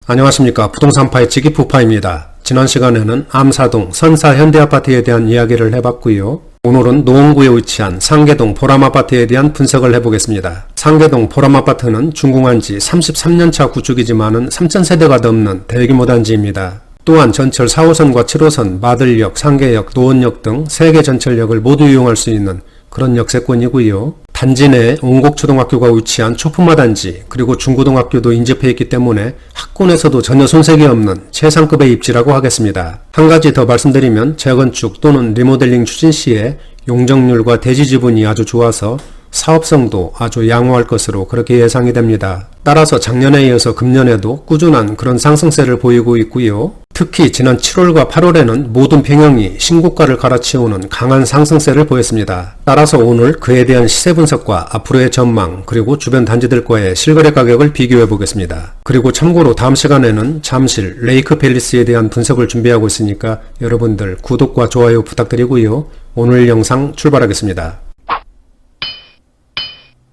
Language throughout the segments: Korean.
안녕하십니까. 부동산 파헤치기 부파입니다. 지난 시간에는 암사동 선사현대아파트에 대한 이야기를 해봤고요. 오늘은 노원구에 위치한 상계동 보람아파트에 대한 분석을 해보겠습니다. 상계동 보람아파트는 준공한 지 33년차 구축이지만은 3,000세대가 넘는 대규모 단지입니다. 또한 전철 4호선과 7호선, 마들역, 상계역, 노원역 등 3개 전철역을 모두 이용할 수 있는 그런 역세권이고요. 단지 내에 온곡초등학교가 위치한 초품화 단지, 그리고 중고등학교도 인접해 있기 때문에 학군에서도 전혀 손색이 없는 최상급의 입지라고 하겠습니다. 한 가지 더 말씀드리면 재건축 또는 리모델링 추진 시에 용적률과 대지 지분이 아주 좋아서 사업성도 아주 양호할 것으로 그렇게 예상이 됩니다. 따라서 작년에 이어서 금년에도 꾸준한 그런 상승세를 보이고 있고요. 특히 지난 7월과 8월에는 모든 평형이 신고가를 갈아치우는 강한 상승세를 보였습니다. 따라서 오늘 그에 대한 시세 분석과 앞으로의 전망, 그리고 주변 단지들과의 실거래 가격을 비교해 보겠습니다. 그리고 참고로 다음 시간에는 잠실 레이크 팰리스에 대한 분석을 준비하고 있으니까 여러분들 구독과 좋아요 부탁드리고요. 오늘 영상 출발하겠습니다.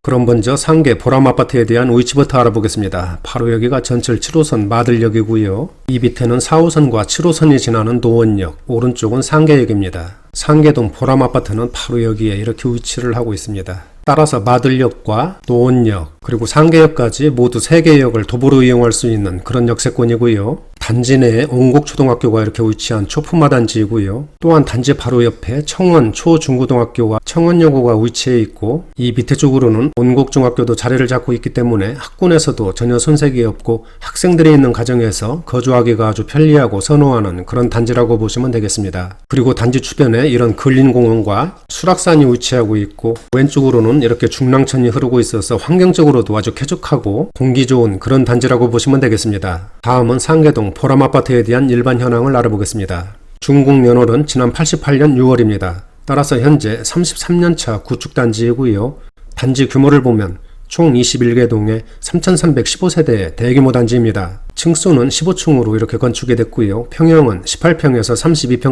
그럼 먼저 상계 보람아파트에 대한 위치부터 알아보겠습니다. 바로 여기가 전철 7호선 마들역이고요. 이 밑에는 4호선과 7호선이 지나는 노원역, 오른쪽은 상계역입니다. 상계동 보람아파트는 바로 여기에 이렇게 위치를 하고 있습니다. 따라서 마들역과 노원역, 그리고 상계역까지 모두 3개 역을 도보로 이용할 수 있는 그런 역세권이고요. 단지 내에 온곡초등학교가 이렇게 위치한 초품화 단지이고요. 또한 단지 바로 옆에 청원 초중고등학교와 청원여고가 위치해 있고, 이 밑에 쪽으로는 온곡중학교도 자리를 잡고 있기 때문에 학군에서도 전혀 손색이 없고 학생들이 있는 가정에서 거주하기가 아주 편리하고 선호하는 그런 단지라고 보시면 되겠습니다. 그리고 단지 주변에 이런 근린공원과 수락산이 위치하고 있고, 왼쪽으로는 이렇게 중랑천이 흐르고 있어서 환경적으로도 아주 쾌적하고 공기 좋은 그런 단지라고 보시면 되겠습니다. 다음은 상계동 보람아파트에 대한 일반 현황을 알아보겠습니다. 준공연월은 지난 88년 6월입니다. 따라서 현재 33년차 구축단지이고요. 단지 규모를 보면 총 21개 동에 3,315세대의 대규모 단지입니다. 층수는 15층으로 이렇게 건축이 됐고요. 평형은 18평에서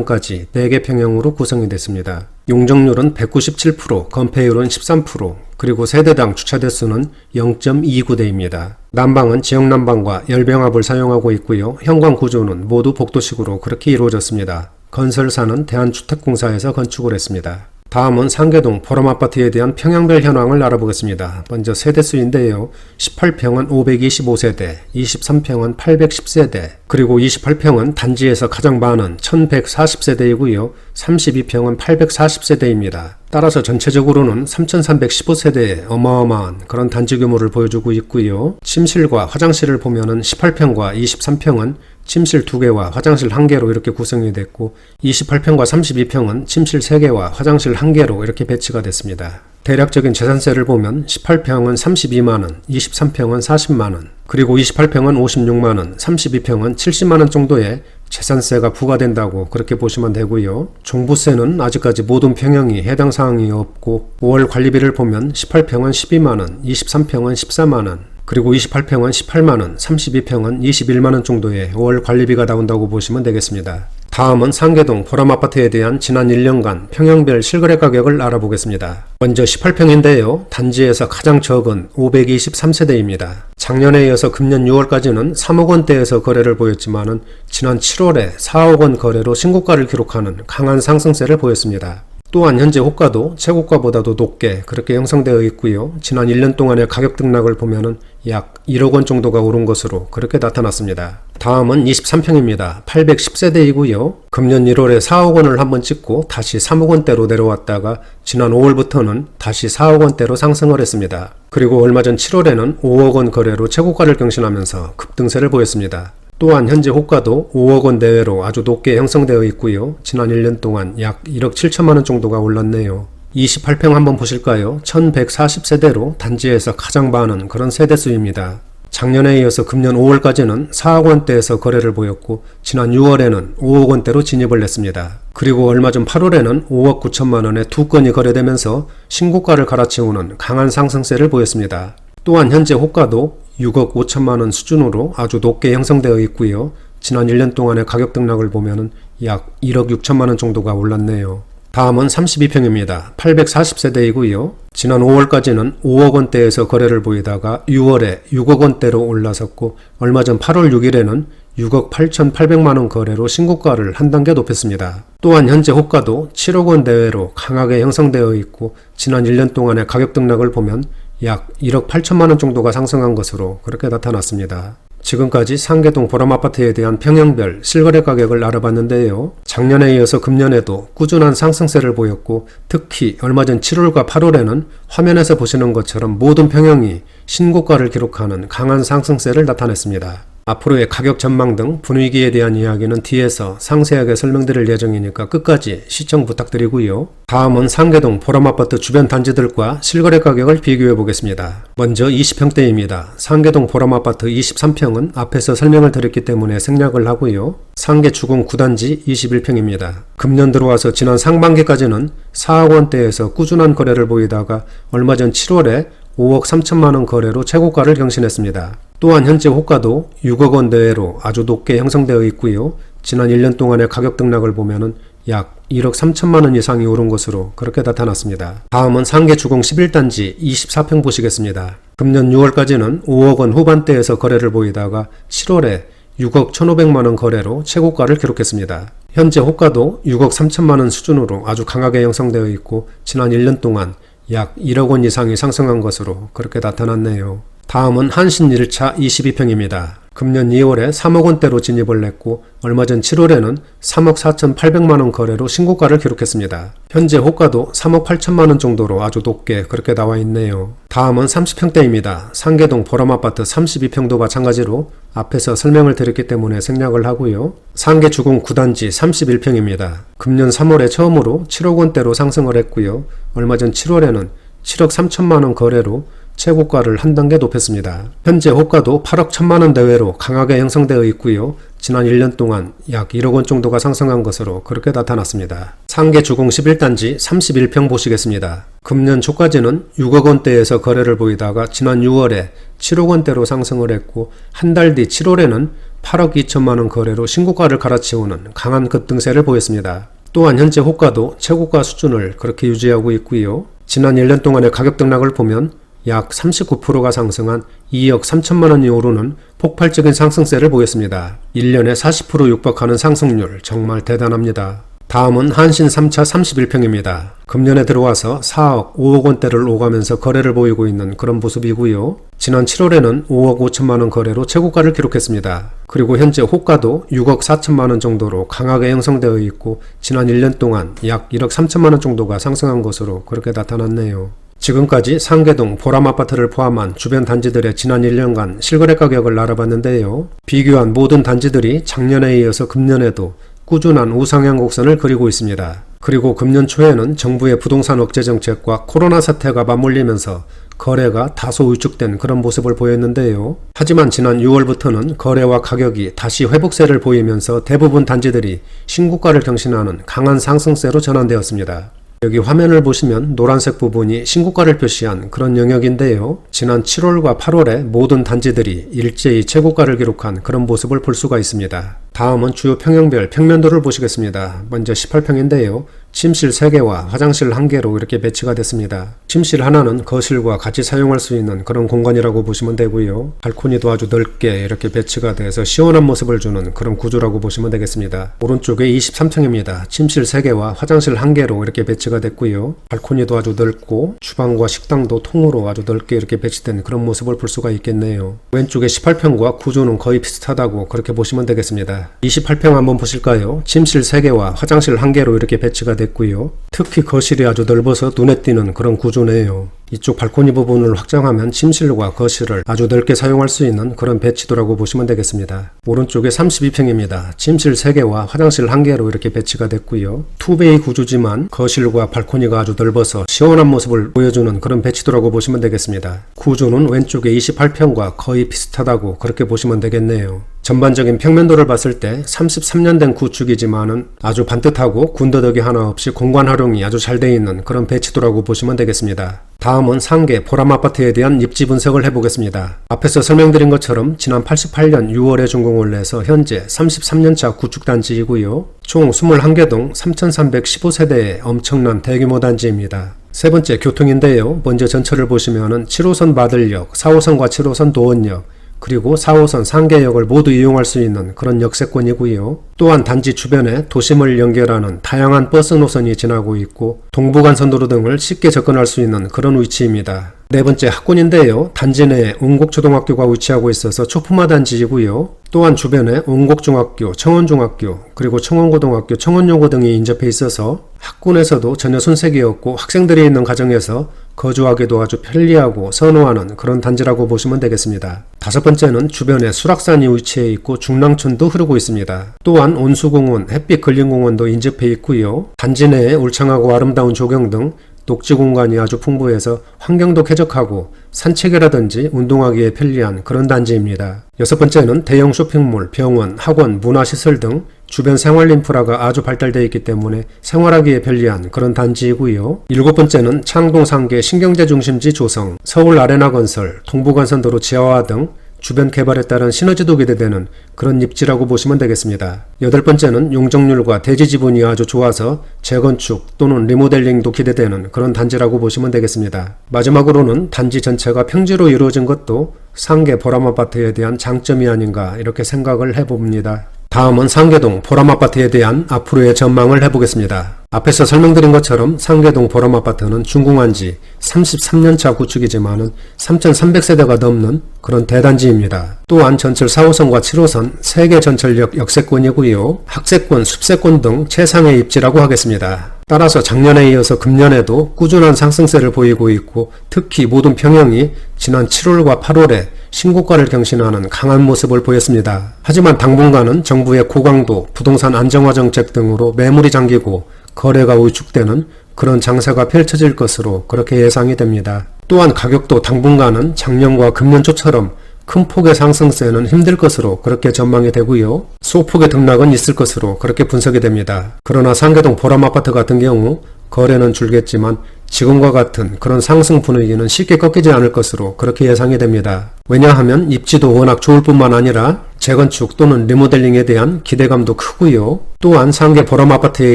32평까지 4개 평형으로 구성이 됐습니다. 용적률은 197%, 건폐율은 13%, 그리고 세대당 주차 대수는 0.29대입니다. 난방은 지역난방과 열병합을 사용하고 있고요. 현관 구조는 모두 복도식으로 그렇게 이루어졌습니다. 건설사는 대한주택공사에서 건축을 했습니다. 다음은 상계동 보람아파트에 대한 평형별 현황을 알아보겠습니다. 먼저 세대수인데요. 18평은 525세대, 23평은 810세대, 그리고 28평은 단지에서 가장 많은 1140세대이고요. 32평은 840세대입니다. 따라서 전체적으로는 3,315세대의 어마어마한 그런 단지 규모를 보여주고 있고요. 침실과 화장실을 보면은 18평과 23평은 침실 2개와 화장실 1개로 이렇게 구성이 됐고, 28평과 32평은 침실 3개와 화장실 1개로 이렇게 배치가 됐습니다. 대략적인 재산세를 보면 18평은 32만원, 23평은 40만원, 그리고 28평은 56만원, 32평은 70만원 정도의 재산세가 부과된다고 그렇게 보시면 되고요. 종부세는 아직까지 모든 평형이 해당 사항이 없고, 5월 관리비를 보면 18평은 12만원, 23평은 14만원, 그리고 28평은 18만원, 32평은 21만원 정도의 5월 관리비가 나온다고 보시면 되겠습니다. 다음은 상계동 보람아파트에 대한 지난 1년간 평형별 실거래 가격을 알아보겠습니다. 먼저 18평인데요. 단지에서 가장 적은 523세대입니다. 작년에 이어서 금년 6월까지는 3억원대에서 거래를 보였지만은 지난 7월에 4억원 거래로 신고가를 기록하는 강한 상승세를 보였습니다. 또한 현재 호가도 최고가보다도 높게 그렇게 형성되어 있고요. 지난 1년 동안의 가격 등락을 보면은 약 1억원 정도가 오른 것으로 그렇게 나타났습니다. 다음은 23평입니다. 810세대이고요. 금년 1월에 4억원을 한번 찍고 다시 3억원대로 내려왔다가 지난 5월부터는 다시 4억원대로 상승을 했습니다. 그리고 얼마 전 7월에는 5억원 거래로 최고가를 경신하면서 급등세를 보였습니다. 또한 현재 호가도 5억원 내외로 아주 높게 형성되어 있고요. 지난 1년 동안 약 1억 7천만원 정도가 올랐네요. 28평 한번 보실까요? 1140세대로 단지에서 가장 많은 그런 세대수입니다. 작년에 이어서 금년 5월까지는 4억원대에서 거래를 보였고, 지난 6월에는 5억원대로 진입을 했습니다. 그리고 얼마 전 8월에는 5억 9천만원에 2건이 거래되면서 신고가를 갈아치우는 강한 상승세를 보였습니다. 또한 현재 호가도 6억 5천만원 수준으로 아주 높게 형성되어 있고요. 지난 1년 동안의 가격 등락을 보면은 약 1억 6천만원 정도가 올랐네요. 다음은 32평입니다. 840세대이고요. 지난 5월까지는 5억 원대에서 거래를 보이다가 6월에 6억 원대로 올라섰고 얼마 전 8월 6일에는 6억 8,800만 원 거래로 신고가를 한 단계 높였습니다. 또한 현재 호가도 7억 원 대외로 강하게 형성되어 있고 지난 1년 동안의 가격 등락을 보면 약 1억 8천만 원 정도가 상승한 것으로 그렇게 나타났습니다. 지금까지 상계동 보람아파트에 대한 평형별 실거래 가격을 알아봤는데요. 작년에 이어서 금년에도 꾸준한 상승세를 보였고 특히 얼마 전 7월과 8월에는 화면에서 보시는 것처럼 모든 평형이 신고가를 기록하는 강한 상승세를 나타냈습니다. 앞으로의 가격 전망 등 분위기에 대한 이야기는 뒤에서 상세하게 설명드릴 예정이니까 끝까지 시청 부탁드리고요. 다음은 상계동 보람아파트 주변 단지들과 실거래 가격을 비교해 보겠습니다. 먼저 20평대입니다. 상계동 보람아파트 23평은 앞에서 설명을 드렸기 때문에 생략을 하고요. 상계 주공 9단지 21평입니다. 금년 들어와서 지난 상반기까지는 4억 원대에서 꾸준한 거래를 보이다가 얼마 전 7월에 5억 3천만 원 거래로 최고가를 경신했습니다. 또한 현재 호가도 6억 원 대외로 아주 높게 형성되어 있고요. 지난 1년 동안의 가격 등락을 보면은 약 1억 3천만 원 이상이 오른 것으로 그렇게 나타났습니다. 다음은 상계 주공 11단지 24평 보시겠습니다. 금년 6월까지는 5억 원 후반대에서 거래를 보이다가 7월에 6억 1,500만 원 거래로 최고가를 기록했습니다. 현재 호가도 6억 3천만 원 수준으로 아주 강하게 형성되어 있고 지난 1년 동안 약 1억 원 이상이 상승한 것으로 그렇게 나타났네요. 다음은 한신 1차 22평입니다. 금년 2월에 3억 원대로 진입을 했고 얼마 전 7월에는 3억 4,800만 원 거래로 신고가를 기록했습니다. 현재 호가도 3억 8천만 원 정도로 아주 높게 그렇게 나와 있네요. 다음은 30평대입니다. 상계동 보람아파트 32평도 마찬가지로 앞에서 설명을 드렸기 때문에 생략을 하고요. 상계 주공 9단지 31평입니다. 금년 3월에 처음으로 7억 원대로 상승을 했고요. 얼마 전 7월에는 7억 3천만 원 거래로 최고가를 한 단계 높였습니다. 현재 호가도 8억 1천만 원 대외로 강하게 형성되어 있고요. 지난 1년 동안 약 1억 원 정도가 상승한 것으로 그렇게 나타났습니다. 상계 주공 11단지 31평 보시겠습니다. 금년 초까지는 6억 원대에서 거래를 보이다가 지난 6월에 7억 원대로 상승을 했고 한 달 뒤 7월에는 8억 2천만 원 거래로 신고가를 갈아치우는 강한 급등세를 보였습니다. 또한 현재 호가도 최고가 수준을 그렇게 유지하고 있고요. 지난 1년 동안의 가격 등락을 보면 약 39%가 상승한 2억 3천만 원이 오르는 폭발적인 상승세를 보였습니다. 1년에 40% 육박하는 상승률 정말 대단합니다. 다음은 한신 3차 31평입니다. 금년에 들어와서 4억, 5억 원대를 오가면서 거래를 보이고 있는 그런 모습이고요. 지난 7월에는 5억 5천만 원 거래로 최고가를 기록했습니다. 그리고 현재 호가도 6억 4천만 원 정도로 강하게 형성되어 있고 지난 1년 동안 약 1억 3천만 원 정도가 상승한 것으로 그렇게 나타났네요. 지금까지 상계동 보람아파트를 포함한 주변 단지들의 지난 1년간 실거래 가격을 알아봤는데요. 비교한 모든 단지들이 작년에 이어서 금년에도 꾸준한 우상향 곡선을 그리고 있습니다. 그리고 금년 초에는 정부의 부동산 억제 정책과 코로나 사태가 맞물리면서 거래가 다소 위축된 그런 모습을 보였는데요. 하지만 지난 6월부터는 거래와 가격이 다시 회복세를 보이면서 대부분 단지들이 신고가를 경신하는 강한 상승세로 전환되었습니다. 여기 화면을 보시면 노란색 부분이 신고가를 표시한 그런 영역인데요. 지난 7월과 8월에 모든 단지들이 일제히 최고가를 기록한 그런 모습을 볼 수가 있습니다. 다음은 주요 평형별 평면도를 보시겠습니다. 먼저 18평인데요. 침실 3개와 화장실 1개로 이렇게 배치가 됐습니다. 침실 하나는 거실과 같이 사용할 수 있는 그런 공간이라고 보시면 되고요. 발코니도 아주 넓게 이렇게 배치가 돼서 시원한 모습을 주는 그런 구조라고 보시면 되겠습니다. 오른쪽에 23평입니다. 침실 3개와 화장실 1개로 이렇게 배치가 됐고요. 발코니도 아주 넓고 주방과 식당도 통으로 아주 넓게 이렇게 배치된 그런 모습을 볼 수가 있겠네요. 왼쪽에 18평과 구조는 거의 비슷하다고 그렇게 보시면 되겠습니다. 28평 한번 보실까요? 침실 3개와 화장실 1개로 이렇게 배치가 됐고요. 특히 거실이 아주 넓어서 눈에 띄는 그런 구조네요. 이쪽 발코니 부분을 확장하면 침실과 거실을 아주 넓게 사용할 수 있는 그런 배치도라고 보시면 되겠습니다. 오른쪽에 32평입니다. 침실 3개와 화장실 1개로 이렇게 배치가 됐고요. 투베이 구조지만 거실과 발코니가 아주 넓어서 시원한 모습을 보여주는 그런 배치도라고 보시면 되겠습니다. 구조는 왼쪽에 28평과 거의 비슷하다고 그렇게 보시면 되겠네요. 전반적인 평면도를 봤을 때 33년 된 구축이지만은 아주 반듯하고 군더더기 하나 없이 공간 활용이 아주 잘 되어 있는 그런 배치도라고 보시면 되겠습니다. 다음은 상계 보람아파트에 대한 입지 분석을 해보겠습니다. 앞에서 설명드린 것처럼 지난 88년 6월에 준공을 해서 현재 33년차 구축단지이고요. 총 21개 동 3,315세대의 엄청난 대규모 단지입니다. 세 번째 교통인데요. 먼저 전철을 보시면은 7호선 마들역, 4호선과 7호선 도원역, 그리고 4호선 상계역을 모두 이용할 수 있는 그런 역세권이고요. 또한 단지 주변에 도심을 연결하는 다양한 버스 노선이 지나고 있고 동부간선도로 등을 쉽게 접근할 수 있는 그런 위치입니다. 네 번째 학군인데요. 단지 내에 옹곡초등학교가 위치하고 있어서 초품화 단지이고요. 또한 주변에 옹곡중학교, 청원중학교, 그리고 청원고등학교, 청원여고 등이 인접해 있어서 학군에서도 전혀 손색이 없고 학생들이 있는 가정에서 거주하기도 아주 편리하고 선호하는 그런 단지라고 보시면 되겠습니다. 다섯 번째는 주변에 수락산이 위치해 있고 중랑천도 흐르고 있습니다. 또한 온수공원, 햇빛근린공원도 인접해 있고요. 단지 내에 울창하고 아름다운 조경 등 녹지 공간이 아주 풍부해서 환경도 쾌적하고 산책이라든지 운동하기에 편리한 그런 단지입니다. 여섯 번째는 대형 쇼핑몰, 병원, 학원, 문화시설 등 주변 생활 인프라가 아주 발달되어 있기 때문에 생활하기에 편리한 그런 단지이고요. 일곱 번째는 창동 상계 신경제 중심지 조성, 서울 아레나 건설, 동부간선도로 지하화 등 주변 개발에 따른 시너지도 기대되는 그런 입지라고 보시면 되겠습니다. 여덟 번째는 용적률과 대지 지분이 아주 좋아서 재건축 또는 리모델링도 기대되는 그런 단지라고 보시면 되겠습니다. 마지막으로는 단지 전체가 평지로 이루어진 것도 상계 보람아파트에 대한 장점이 아닌가 이렇게 생각을 해봅니다. 다음은 상계동 보람아파트에 대한 앞으로의 전망을 해보겠습니다. 앞에서 설명드린 것처럼 상계동 보람아파트는 준공한 지 33년차 구축이지만은 3,300세대가 넘는 그런 대단지입니다. 또한 전철 4호선과 7호선 3개 전철역 역세권이고요. 학세권, 숲세권 등 최상의 입지라고 하겠습니다. 따라서 작년에 이어서 금년에도 꾸준한 상승세를 보이고 있고 특히 모든 평형이 지난 7월과 8월에 신고가를 경신하는 강한 모습을 보였습니다. 하지만 당분간은 정부의 고강도 부동산 안정화 정책 등으로 매물이 잠기고 거래가 위축되는 그런 장세가 펼쳐질 것으로 그렇게 예상이 됩니다. 또한 가격도 당분간은 작년과 금년 초처럼 큰 폭의 상승세는 힘들 것으로 그렇게 전망이 되고요. 소폭의 등락은 있을 것으로 그렇게 분석이 됩니다. 그러나 상계동 보람아파트 같은 경우 거래는 줄겠지만 지금과 같은 그런 상승 분위기는 쉽게 꺾이지 않을 것으로 그렇게 예상이 됩니다. 왜냐하면 입지도 워낙 좋을 뿐만 아니라 재건축 또는 리모델링에 대한 기대감도 크고요. 또한 상계 보람아파트에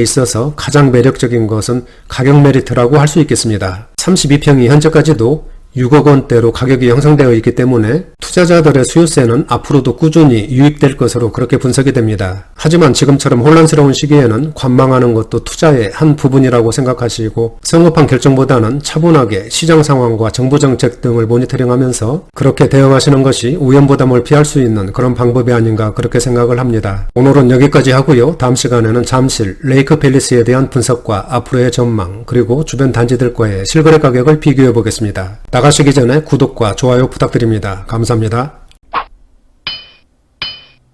있어서 가장 매력적인 것은 가격 메리트라고 할 수 있겠습니다. 32평이 현재까지도 6억 원대로 가격이 형성되어 있기 때문에 투자자들의 수요세는 앞으로도 꾸준히 유입될 것으로 그렇게 분석이 됩니다. 하지만 지금처럼 혼란스러운 시기에는 관망하는 것도 투자의 한 부분이라고 생각하시고 성급한 결정보다는 차분하게 시장 상황과 정부 정책 등을 모니터링하면서 그렇게 대응하시는 것이 우연부담을 피할 수 있는 그런 방법이 아닌가 그렇게 생각을 합니다. 오늘은 여기까지 하고요. 다음 시간에는 잠실 레이크 팰리스에 대한 분석과 앞으로의 전망 그리고 주변 단지들과의 실거래 가격을 비교해 보겠습니다. 나가시기 전에 구독과 좋아요 부탁드립니다. 감사합니다.